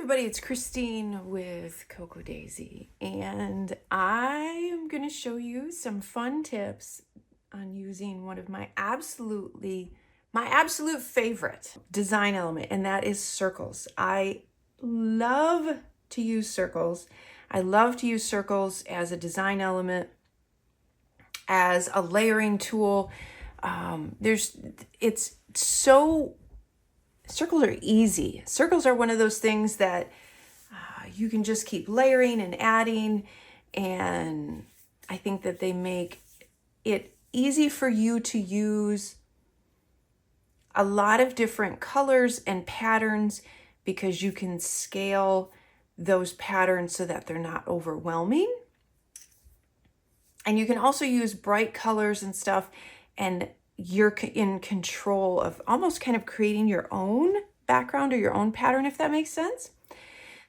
everybody, it's Christine with Coco Daisy, and I am going to show you some fun tips on using one of my absolute favorite design element, and that is circles. I love to use circles. I love to use circles as a design element, as a layering tool. Circles are easy. Circles are one of those things that you can just keep layering and adding, and I think that they make it easy for you to use a lot of different colors and patterns because you can scale those patterns so that they're not overwhelming. And you can also use bright colors and stuff, and you're in control of almost kind of creating your own background or your own pattern, if that makes sense.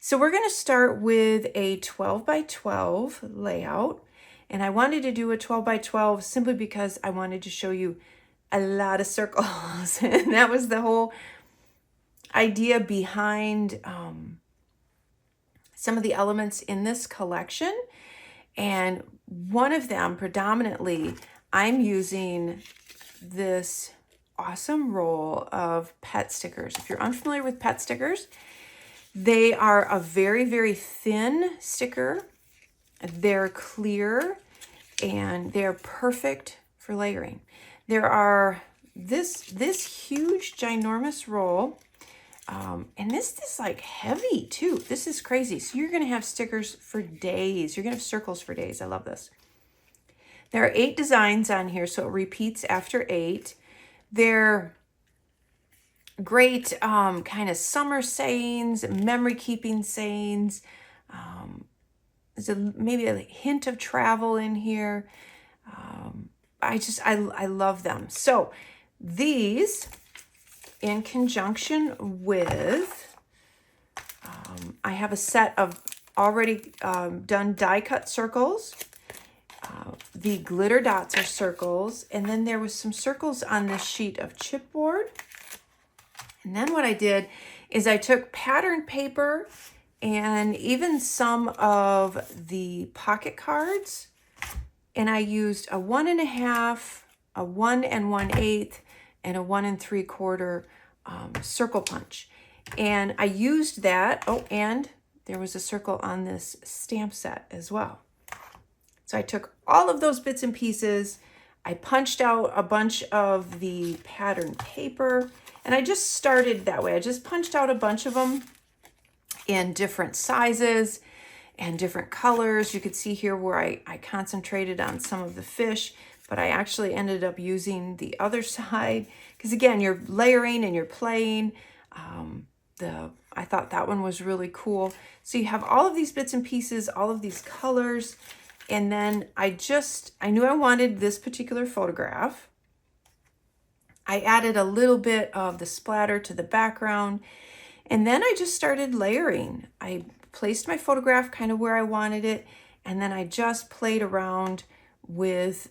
So we're going to start with a 12 by 12 layout. And I wanted to do a 12 by 12 simply because I wanted to show you a lot of circles. And that was the whole idea behind some of the elements in this collection. And one of them, predominantly, I'm using this awesome roll of pet stickers. If you're unfamiliar with pet stickers, they are a very, very thin sticker. They're clear and they're perfect for layering. There are this huge, ginormous roll. And this is like heavy too. This is crazy. So you're going to have stickers for days. You're going to have circles for days. I love this. There are 8 designs on here, so it repeats after 8. They're great kind of summer sayings, memory keeping sayings. There's maybe a hint of travel in here. I love them. So these, in conjunction with, I have a set of already done die cut circles. The glitter dots are circles, and then there was some circles on this sheet of chipboard. And then what I did is I took pattern paper and even some of the pocket cards, and I used a 1 1/2, a 1 1/8, and a 1 3/4 circle punch. And I used that. Oh, and there was a circle on this stamp set as well. So I took all of those bits and pieces. I punched out a bunch of the pattern paper, and I just started that way. I just punched out a bunch of them in different sizes and different colors. You could see here where I concentrated on some of the fish, but I actually ended up using the other side because, again, you're layering and you're playing. I thought that one was really cool. So you have all of these bits and pieces, all of these colors, and then I knew I wanted this particular photograph. I added a little bit of the splatter to the background, and then I just started layering. I placed my photograph kind of where I wanted it, and then I just played around with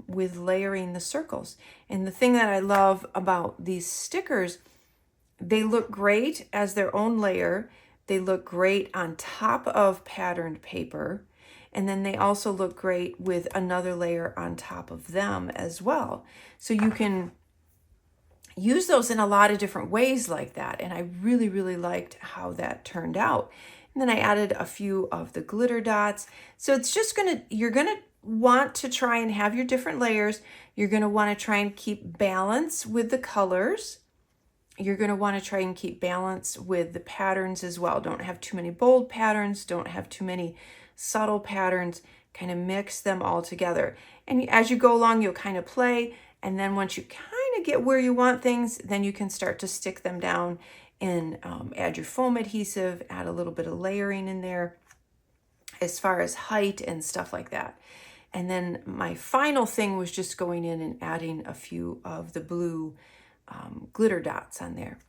layering the circles. And the thing that I love about these stickers, they look great as their own layer. They look great on top of patterned paper. And then they also look great with another layer on top of them as well. So you can use those in a lot of different ways like that. And I really, really liked how that turned out. And then I added a few of the glitter dots. So it's just you're gonna want to try and have your different layers. You're gonna wanna try and keep balance with the colors. You're gonna wanna try and keep balance with the patterns as well. Don't have too many bold patterns. Don't have too many subtle patterns. Kind of mix them all together. And as you go along, you'll kind of play. And then once you kind of get where you want things, then you can start to stick them down and add your foam adhesive, add a little bit of layering in there as far as height and stuff like that. And then my final thing was just going in and adding a few of the blue glitter dots on there.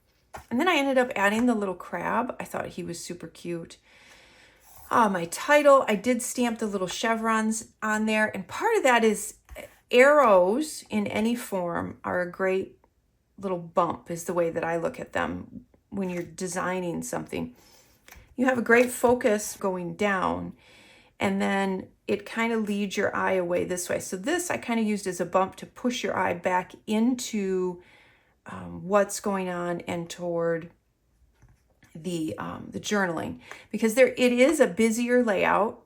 And then I ended up adding the little crab. I thought he was super cute. My title, I did stamp the little chevrons on there. And part of that is arrows in any form are a great little bump, is the way that I look at them when you're designing something. you have a great focus going down, and then it kind of leads your eye away this way. So this I kind of used as a bump to push your eye back into what's going on and toward the journaling, because it is a busier layout,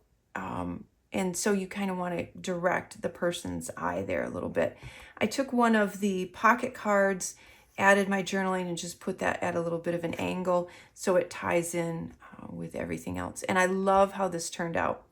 and so you kind of want to direct the person's eye there a little bit. I took one of the pocket cards, added my journaling, and just put that at a little bit of an angle so it ties in with everything else. And I love how this turned out.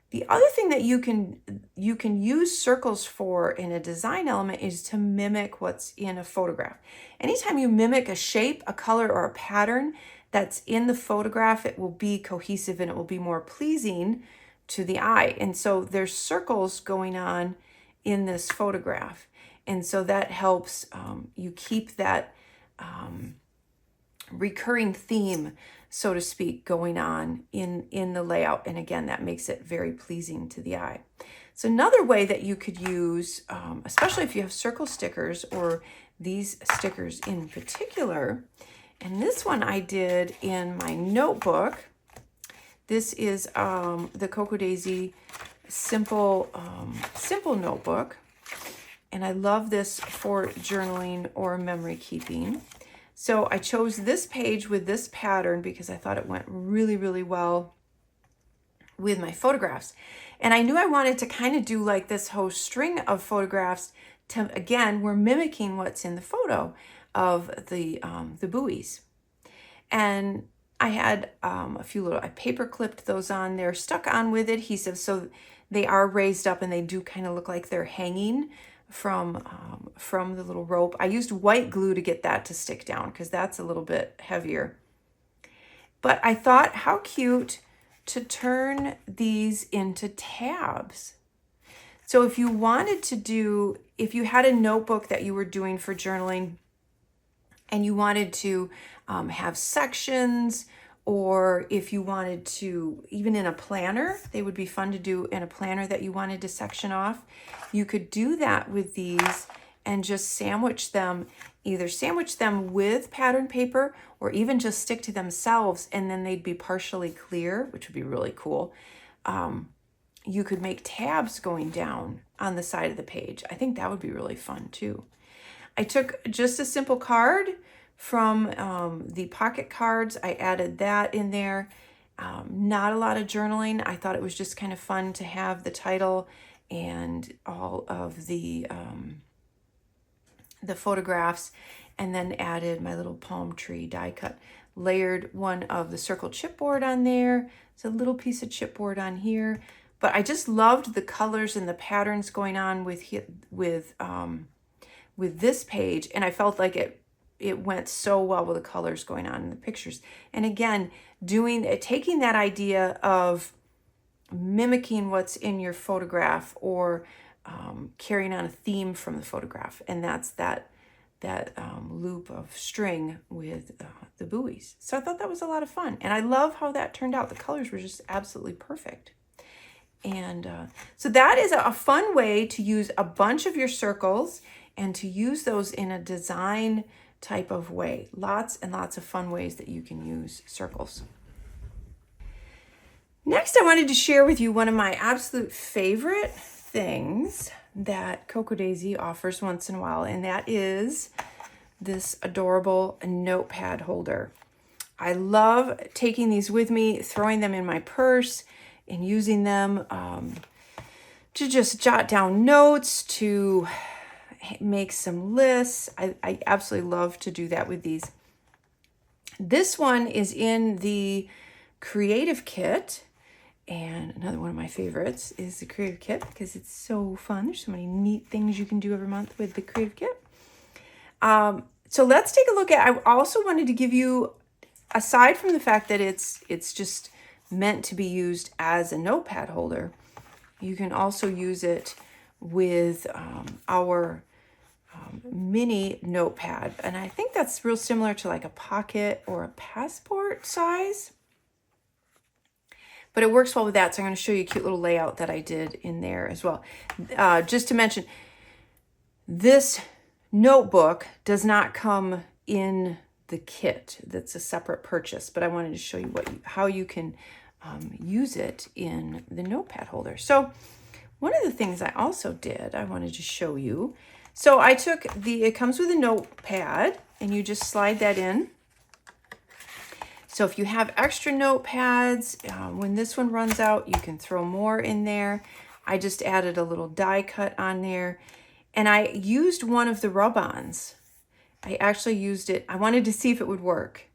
The other thing that you can use circles for in a design element is to mimic what's in a photograph. Anytime you mimic a shape, a color, or a pattern that's in the photograph, it will be cohesive and it will be more pleasing to the eye. And so there's circles going on in this photograph. And so that helps you keep that recurring theme, so to speak, going on in the layout. And again, that makes it very pleasing to the eye. So another way that you could use, especially if you have circle stickers or these stickers in particular, and this one I did in my notebook. This is the Coco Daisy simple notebook. And I love this for journaling or memory keeping. So I chose this page with this pattern because I thought it went really, really well with my photographs. And I knew I wanted to kind of do like this whole string of photographs to, again, we're mimicking what's in the photo of the buoys. And I had a few little, I paper clipped those on. They're stuck on with adhesive, so they are raised up and they do kind of look like they're hanging from the little rope. I used white glue to get that to stick down because that's a little bit heavier. But I thought, how cute to turn these into tabs. So if you wanted to do, if you had a notebook that you were doing for journaling and you wanted to have sections, or if you wanted to, even in a planner, they would be fun to do in a planner that you wanted to section off. You could do that with these and just sandwich them, either sandwich them with pattern paper or even just stick to themselves, and then they'd be partially clear, which would be really cool. You could make tabs going down on the side of the page. I think that would be really fun too. I took just a simple card from the pocket cards. I added that in there. Not a lot of journaling. I thought it was just kind of fun to have the title and all of the photographs, and then added my little palm tree die cut. Layered one of the circle chipboard on there. It's a little piece of chipboard on here. But I just loved the colors and the patterns going on with this page, and I felt like it went so well with the colors going on in the pictures. And again, taking that idea of mimicking what's in your photograph, or carrying on a theme from the photograph, and that's that loop of string with the buoys. So I thought that was a lot of fun, and I love how that turned out. The colors were just absolutely perfect. And so that is a fun way to use a bunch of your circles and to use those in a design type of way. Lots and lots of fun ways that you can use circles. Next, I wanted to share with you one of my absolute favorite things that Coco Daisy offers once in a while, and that is this adorable notepad holder. I love taking these with me, throwing them in my purse, and using them to just jot down notes, to make some lists. I absolutely love to do that with these. This one is in the Creative Kit, and another one of my favorites is the Creative Kit because it's so fun. There's so many neat things you can do every month with the Creative Kit. So let's take a look at, I also wanted to give you, aside from the fact that it's just meant to be used as a notepad holder, you can also use it with our mini notepad. And I think that's real similar to like a pocket or a passport size. But it works well with that. So I'm going to show you a cute little layout that I did in there as well. Just to mention, this notebook does not come in the kit. That's a separate purchase, but I wanted to show you how you can use it in the notepad holder. So one of the things I also did, I wanted to show you. So I took it comes with a notepad, and you just slide that in. So if you have extra notepads, when this one runs out, you can throw more in there. I just added a little die cut on there, and I used one of the rub-ons. I actually used it. I wanted to see if it would work,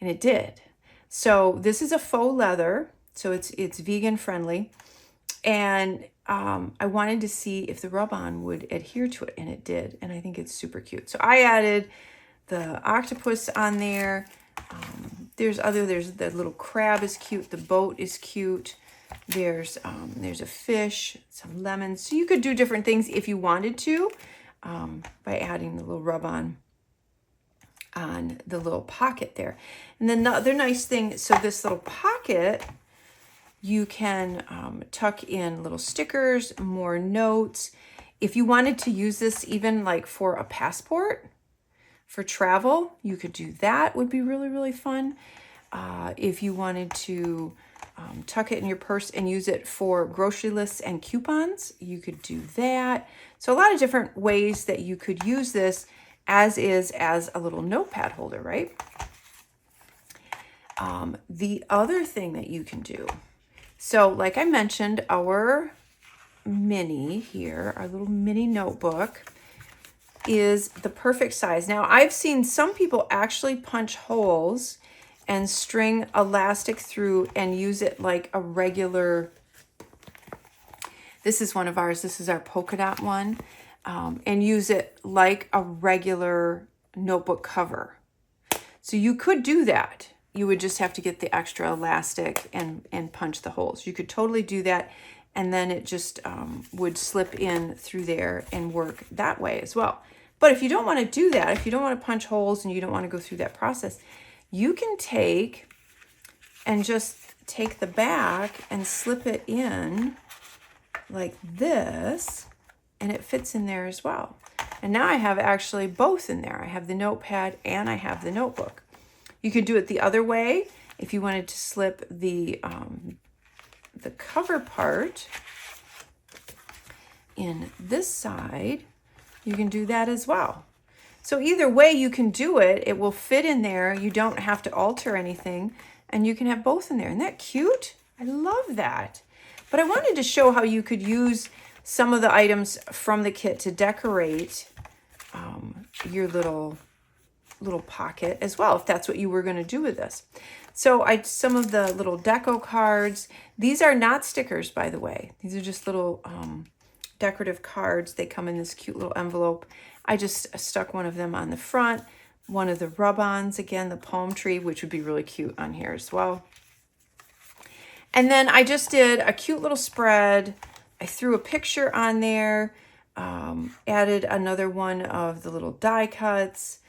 and it did. So this is a faux leather, so it's vegan friendly, and I wanted to see if the rub-on would adhere to it, and it did, and I think it's super cute. So I added the octopus on there. There's the little crab is cute. The boat is cute. There's a fish, some lemons. So you could do different things if you wanted to by adding the little rub-on on the little pocket there. And then the other nice thing, so this little pocket, you can tuck in little stickers, more notes. If you wanted to use this even like for a passport, for travel, you could do that. Would be really, really fun. If you wanted to tuck it in your purse and use it for grocery lists and coupons, you could do that. So a lot of different ways that you could use this as a little notepad holder, right? The other thing that you can do, so like I mentioned, our mini here, our little mini notebook, is the perfect size. Now, I've seen some people actually punch holes and string elastic through and use it like a regular, this is one of ours, this is our polka dot one, and use it like a regular notebook cover. So you could do that. You would just have to get the extra elastic and punch the holes. You could totally do that, and then it just would slip in through there and work that way as well. But if you don't want to do that, if you don't want to punch holes and you don't want to go through that process, you can take the back and slip it in like this, and it fits in there as well. And now I have actually both in there. I have the notepad and I have the notebook. You could do it the other way if you wanted to slip the cover part in this side. You can do that as well. So either way you can do it. It will fit in there. You don't have to alter anything, and you can have both in there. Isn't that cute? I love that. But I wanted to show how you could use some of the items from the kit to decorate your little pocket as well, if that's what you were going to do with this. So some of the little deco cards. These are not stickers, by the way. These are just little decorative cards. They come in this cute little envelope. I just stuck one of them on the front, one of the rub-ons, again, the palm tree, which would be really cute on here as well. And then I just did a cute little spread. I threw a picture on there, added another one of the little die cuts,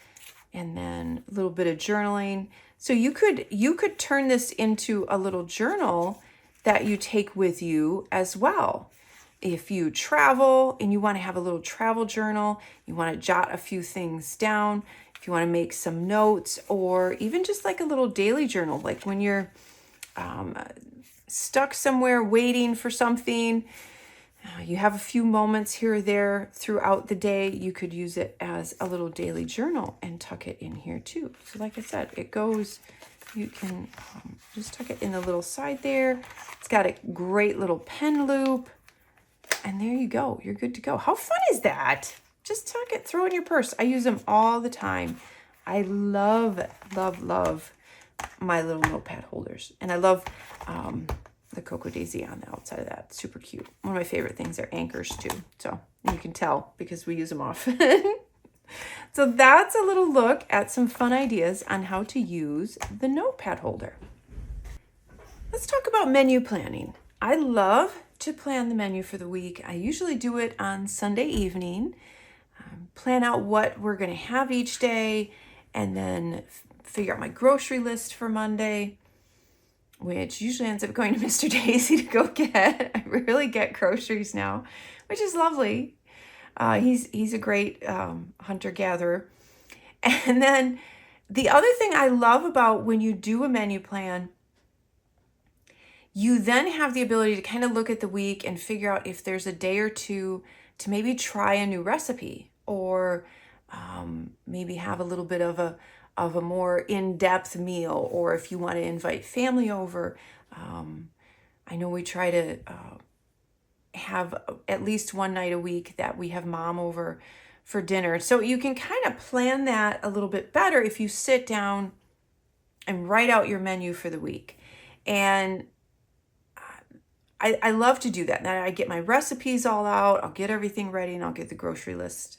and then a little bit of journaling. So you could turn this into a little journal that you take with you as well. If you travel and you want to have a little travel journal, you want to jot a few things down, if you want to make some notes, or even just like a little daily journal, like when you're stuck somewhere waiting for something, you have a few moments here or there throughout the day, you could use it as a little daily journal and tuck it in here too. So like I said, it goes, you can just tuck it in the little side there. It's got a great little pen loop. And there you go. You're good to go. How fun is that? Just tuck it, throw it in your purse. I use them all the time. I love, love, love my little notepad holders. And I love the Coco Daisy on the outside of that. Super cute. One of my favorite things are anchors too. So you can tell because we use them often. So that's a little look at some fun ideas on how to use the notepad holder. Let's talk about menu planning. I love to plan the menu for the week. I usually do it on Sunday evening, plan out what we're going to have each day, and then figure out my grocery list for Monday, which usually ends up going to Mr. Daisy to go get. I rarely get groceries now, which is lovely. He's a great hunter-gatherer. And then The other thing I love about when you do a menu plan, you then have the ability to kind of look at the week and figure out if there's a day or two to maybe try a new recipe, or maybe have a little bit of a more in-depth meal, or if you want to invite family over. I know we try to have at least one night a week that we have mom over for dinner. So you can kind of plan that a little bit better if you sit down and write out your menu for the week. And I love to do that. Then I get my recipes all out, I'll get everything ready, and I'll get the grocery list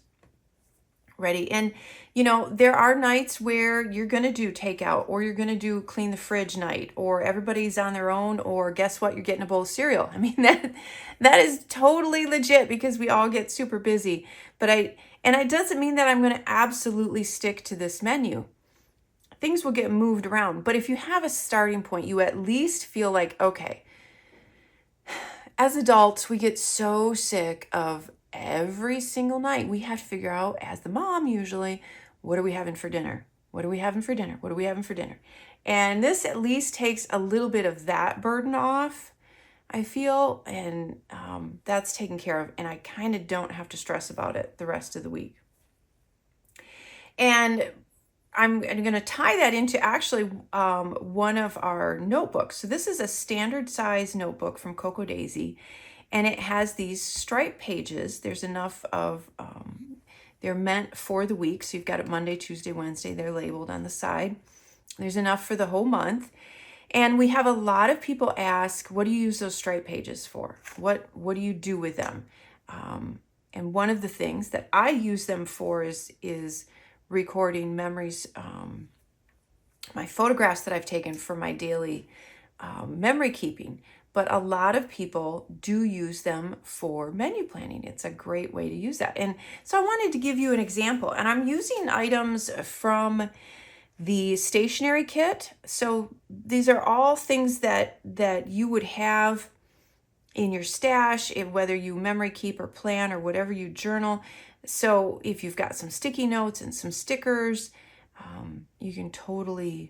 ready. And, you know, there are nights where you're going to do takeout, or you're going to do clean the fridge night, or everybody's on their own, or guess what? You're getting a bowl of cereal. I mean, that is totally legit because we all get super busy. But it doesn't mean that I'm going to absolutely stick to this menu. Things will get moved around. But if you have a starting point, you at least feel like, okay, as adults, we get so sick of every single night. We have to figure out, as the mom usually, what are we having for dinner? What are we having for dinner? What are we having for dinner? And this at least takes a little bit of that burden off, I feel, and that's taken care of. And I kind of don't have to stress about it the rest of the week. And I'm going to tie that into actually one of our notebooks. So this is a standard size notebook from Coco Daisy, and it has these stripe pages. There's enough of, they're meant for the week. So you've got it Monday, Tuesday, Wednesday. They're labeled on the side. There's enough for the whole month. And we have a lot of people ask, what do you use those stripe pages for? What do you do with them? And one of the things that I use them for is recording memories, my photographs that I've taken for my daily memory keeping. But a lot of people do use them for menu planning. It's a great way to use that. And so I wanted to give you an example. And I'm using items from the stationery kit. So these are all things that you would have in your stash, whether you memory keep or plan or whatever you journal. So if you've got some sticky notes and some stickers, you can totally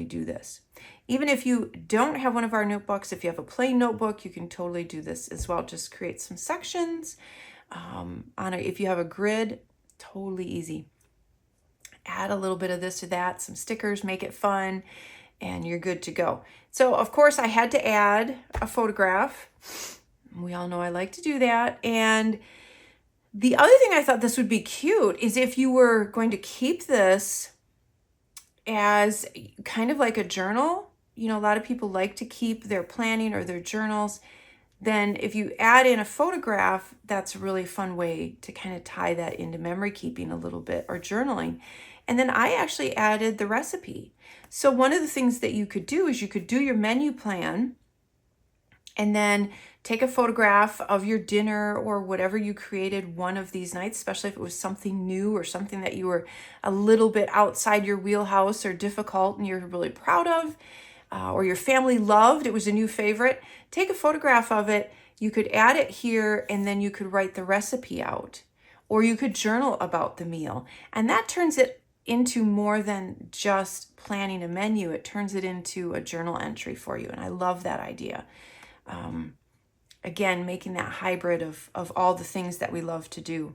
do this. Even if you don't have one of our notebooks, if you have a plain notebook, you can totally do this as well. Just create some sections. If you have a grid, totally easy. Add a little bit of this or that, some stickers, make it fun, and you're good to go. So of course I had to add a photograph. We all know I like to do that. And the other thing I thought this would be cute is if you were going to keep this as kind of like a journal. You know, a lot of people like to keep their planning or their journals. Then if you add in a photograph, that's a really fun way to kind of tie that into memory keeping a little bit, or journaling. And then I actually added the recipe. So one of the things that you could do is you could do your menu plan and then take a photograph of your dinner or whatever you created one of these nights, especially if it was something new or something that you were a little bit outside your wheelhouse or difficult and you're really proud of, or your family loved, it was a new favorite. Take a photograph of it. You could add it here, and then you could write the recipe out, or you could journal about the meal. And that turns it into more than just planning a menu. It turns it into a journal entry for you. And I love that idea. Again, making that hybrid of all the things that we love to do.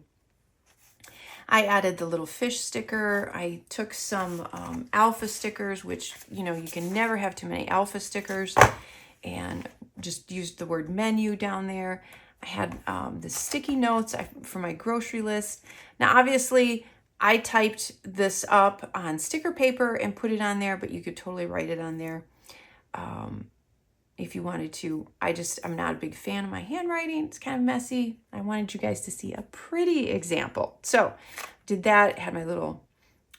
I added the little fish sticker. I took some alpha stickers, which, you know, you can never have too many alpha stickers, and just used the word menu down there. I had the sticky notes for my grocery list. Now, obviously, I typed this up on sticker paper and put it on there, but you could totally write it on there. If you wanted to. I'm not a big fan of my handwriting. It's kind of messy. I wanted you guys to see a pretty example. So did that, had my little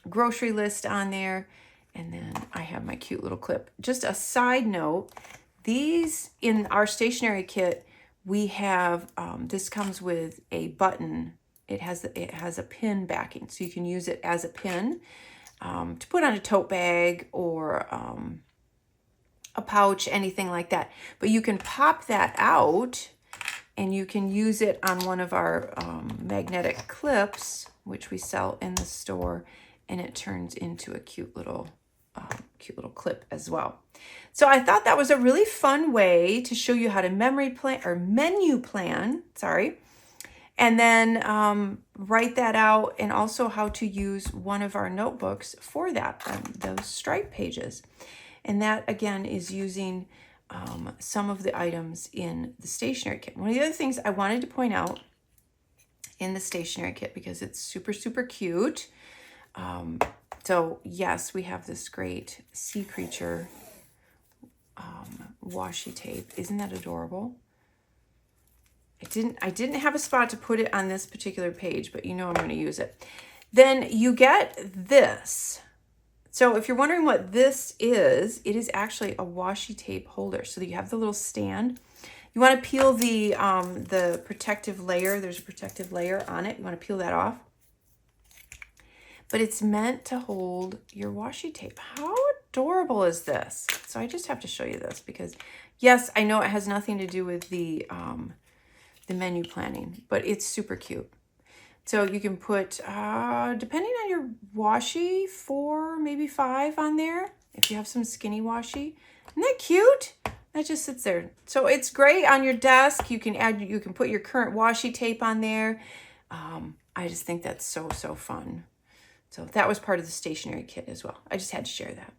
grocery list on there, and then I have my cute little clip. Just a side note, these in our stationery kit, we have, this comes with a button. It has a pin backing, so you can use it as a pin to put on a tote bag or a pouch, anything like that. But you can pop that out and you can use it on one of our magnetic clips, which we sell in the store, and it turns into a cute little clip as well. So I thought that was a really fun way to show you how to menu plan, sorry, and then write that out, and also how to use one of our notebooks for that, those stripe pages. And that again is using some of the items in the stationery kit. One of the other things I wanted to point out in the stationery kit, because it's super, super cute. So yes, we have this great sea creature washi tape. Isn't that adorable? I didn't have a spot to put it on this particular page, but you know I'm going to use it. Then you get this. So if you're wondering what this is, it is actually a washi tape holder. So that you have the little stand. You want to peel the protective layer. There's a protective layer on it. You want to peel that off. But it's meant to hold your washi tape. How adorable is this? So I just have to show you this because, yes, I know it has nothing to do with the menu planning, but it's super cute. So you can put, depending on your washi, 4, maybe 5 on there. If you have some skinny washi. Isn't that cute? That just sits there. So it's great on your desk. You can put your current washi tape on there. I just think that's so, so fun. So that was part of the stationery kit as well. I just had to share that.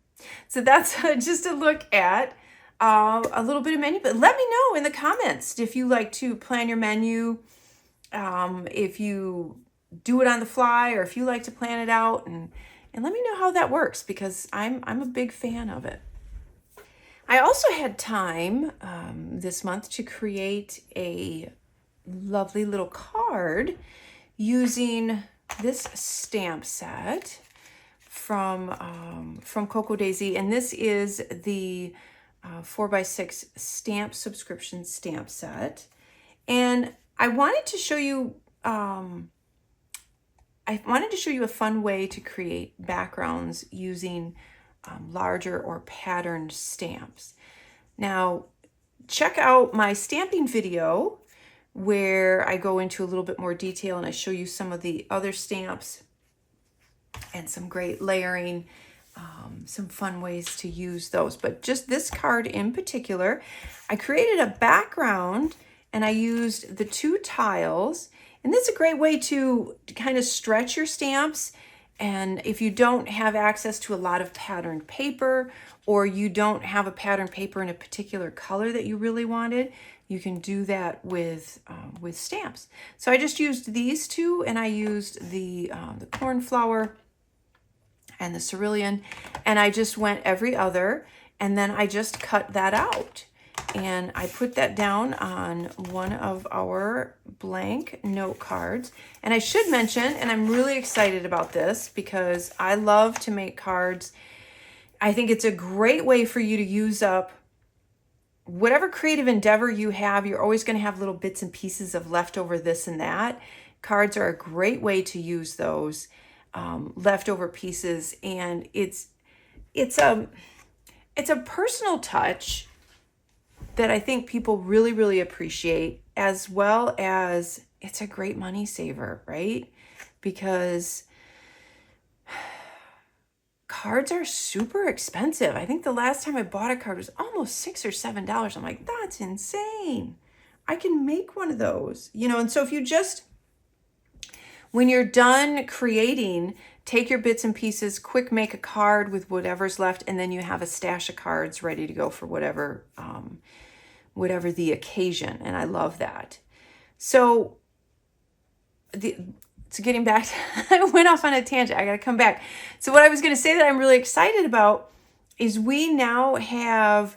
So that's just a look at a little bit of menu. But let me know in the comments if you like to plan your menu, if you do it on the fly, or if you like to plan it out, and let me know how that works, because I'm a big fan of it. I also had time this month to create a lovely little card using this stamp set from Coco Daisy, and this is the 4x6 stamp subscription stamp set. And I wanted to show you a fun way to create backgrounds using larger or patterned stamps. Now, check out my stamping video where I go into a little bit more detail and I show you some of the other stamps and some great layering, some fun ways to use those. But just this card in particular, I created a background and I used the 2 tiles. And this is a great way to kind of stretch your stamps. And if you don't have access to a lot of patterned paper, or you don't have a patterned paper in a particular color that you really wanted, you can do that with stamps. So I just used these 2, and I used the cornflower and the cerulean, and I just went every other, and then I just cut that out. And I put that down on one of our blank note cards. And I should mention, and I'm really excited about this because I love to make cards. I think it's a great way for you to use up whatever creative endeavor you have. You're always going to have little bits and pieces of leftover this and that. Cards are a great way to use those leftover pieces. And it's a personal touch that I think people really, really appreciate, as well as it's a great money saver, right? Because cards are super expensive. I think the last time I bought a card was almost $6 or $7. I'm like, that's insane. I can make one of those, and so if you just, when you're done creating, take your bits and pieces, quick make a card with whatever's left, and then you have a stash of cards ready to go for whatever the occasion. And I love that. So getting back to, I went off on a tangent. I got to come back. So what I was going to say that I'm really excited about is we now have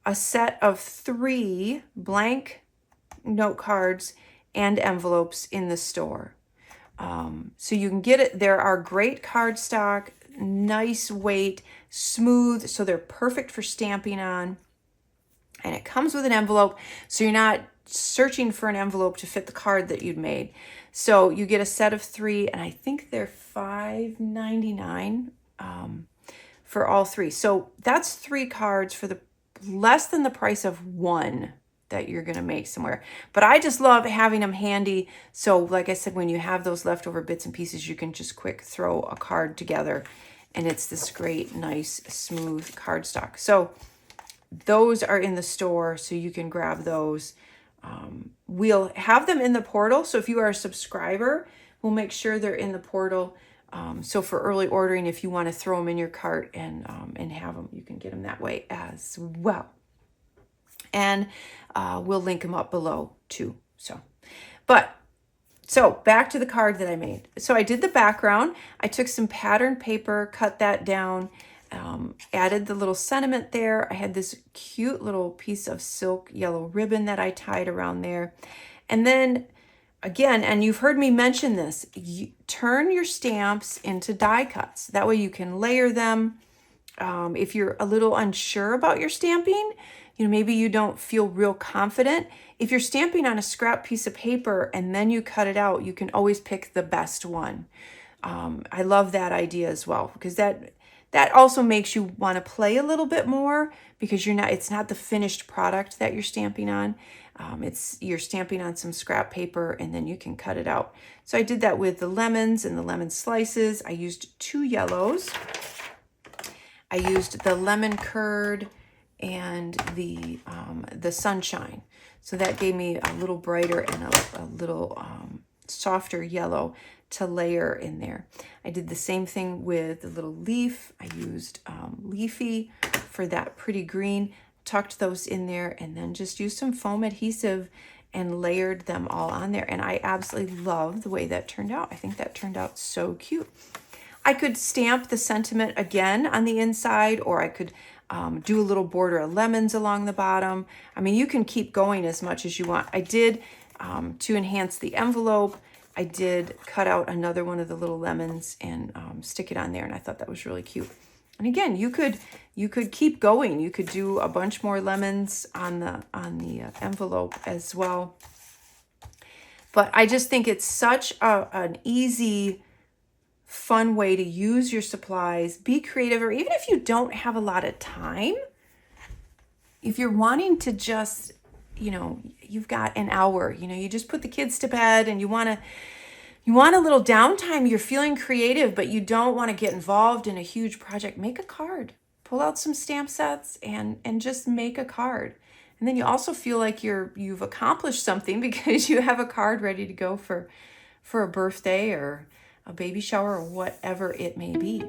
a set of 3 blank note cards and envelopes in the store. So you can get it. There are great cardstock, nice weight, smooth. So they're perfect for stamping on. And it comes with an envelope, so you're not searching for an envelope to fit the card that you'd made. So you get a set of 3, and I think they're $5.99 for all 3. So that's 3 cards for less than the price of 1 that you're going to make somewhere. But I just love having them handy. So like I said, when you have those leftover bits and pieces, you can just quick throw a card together, and it's this great, nice, smooth cardstock. So those are in the store, so you can grab those. We'll have them in the portal. So if you are a subscriber, we'll make sure they're in the portal. So for early ordering, if you want to throw them in your cart and have them, you can get them that way as well. And we'll link them up below too. So back to the card that I made. So I did the background. I took some pattern paper, cut that down, added the little sentiment there. I had this cute little piece of silk yellow ribbon that I tied around there. And then again, and you've heard me mention this, you turn your stamps into die cuts. That way you can layer them. If you're a little unsure about your stamping, maybe you don't feel real confident. If you're stamping on a scrap piece of paper and then you cut it out, you can always pick the best one. I love that idea as well, because that also makes you want to play a little bit more, because it's not the finished product that you're stamping on. You're stamping on some scrap paper, and then you can cut it out. So I did that with the lemons and the lemon slices. I used 2 yellows. I used the lemon curd and the sunshine. So that gave me a little brighter and a little softer yellow to layer in there. I did the same thing with the little leaf. I used Leafy for that pretty green, tucked those in there, and then just used some foam adhesive and layered them all on there. And I absolutely love the way that turned out. I think that turned out so cute. I could stamp the sentiment again on the inside, or I could do a little border of lemons along the bottom. I mean, you can keep going as much as you want. I did, to enhance the envelope, I did cut out another one of the little lemons and stick it on there, and I thought that was really cute. And again, you could keep going. You could do a bunch more lemons on the envelope as well. But I just think it's such an easy, fun way to use your supplies, be creative, or even if you don't have a lot of time, if you're wanting to just, you've got an hour, you just put the kids to bed and you want a little downtime, you're feeling creative, but you don't want to get involved in a huge project, make a card, pull out some stamp sets and just make a card. And then you also feel like you've accomplished something because you have a card ready to go for a birthday or a baby shower or whatever it may be.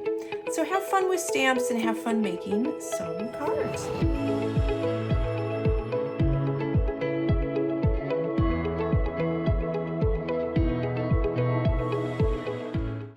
So have fun with stamps and have fun making some cards.